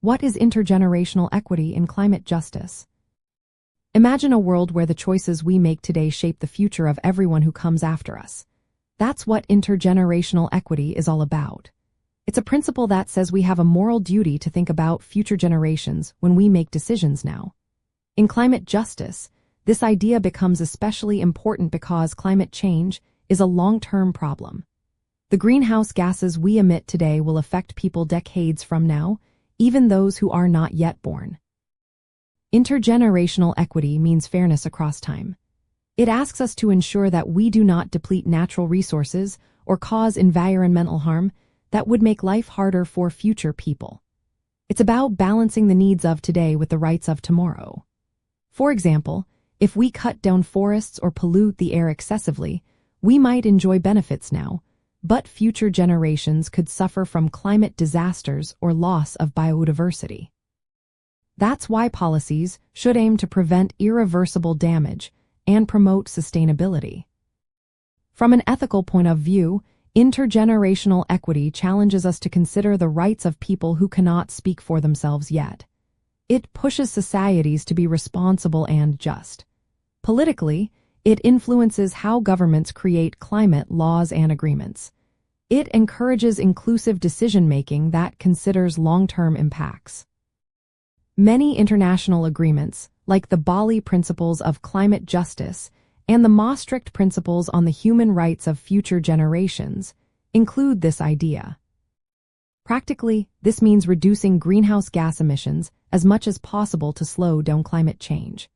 What is intergenerational equity in climate justice? Imagine a world where the choices we make today shape the future of everyone who comes after us. That's what intergenerational equity is all about. It's a principle that says we have a moral duty to think about future generations when we make decisions now. In climate justice, this idea becomes especially important because climate change is a long-term problem. The greenhouse gases we emit today will affect people decades from now, even those who are not yet born. Intergenerational equity means fairness across time. It asks us to ensure that we do not deplete natural resources or cause environmental harm that would make life harder for future people. It's about balancing the needs of today with the rights of tomorrow. For example, if we cut down forests or pollute the air excessively, we might enjoy benefits now, but future generations could suffer from climate disasters or loss of biodiversity. That's why policies should aim to prevent irreversible damage and promote sustainability. From an ethical point of view, intergenerational equity challenges us to consider the rights of people who cannot speak for themselves yet. It pushes societies to be responsible and just. Politically, it influences how governments create climate laws and agreements. It encourages inclusive decision-making that considers long-term impacts. Many international agreements, like the Bali Principles of Climate Justice and the Maastricht Principles on the Human Rights of Future Generations, include this idea. Practically, this means reducing greenhouse gas emissions as much as possible to slow down climate change.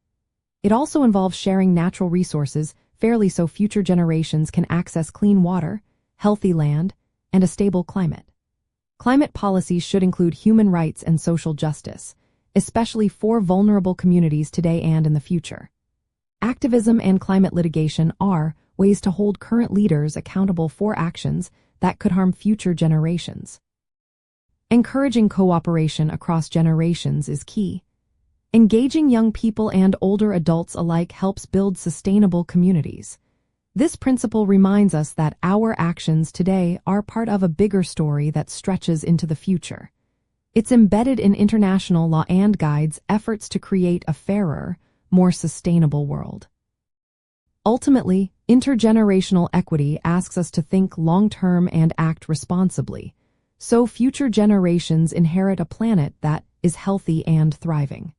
It also involves sharing natural resources fairly so future generations can access clean water, healthy land, and a stable climate. Climate policies should include human rights and social justice, especially for vulnerable communities today and in the future. Activism and climate litigation are ways to hold current leaders accountable for actions that could harm future generations. Encouraging cooperation across generations is key. Engaging young people and older adults alike helps build sustainable communities. This principle reminds us that our actions today are part of a bigger story that stretches into the future. It's embedded in international law and guides efforts to create a fairer, more sustainable world. Ultimately, intergenerational equity asks us to think long-term and act responsibly, so future generations inherit a planet that is healthy and thriving.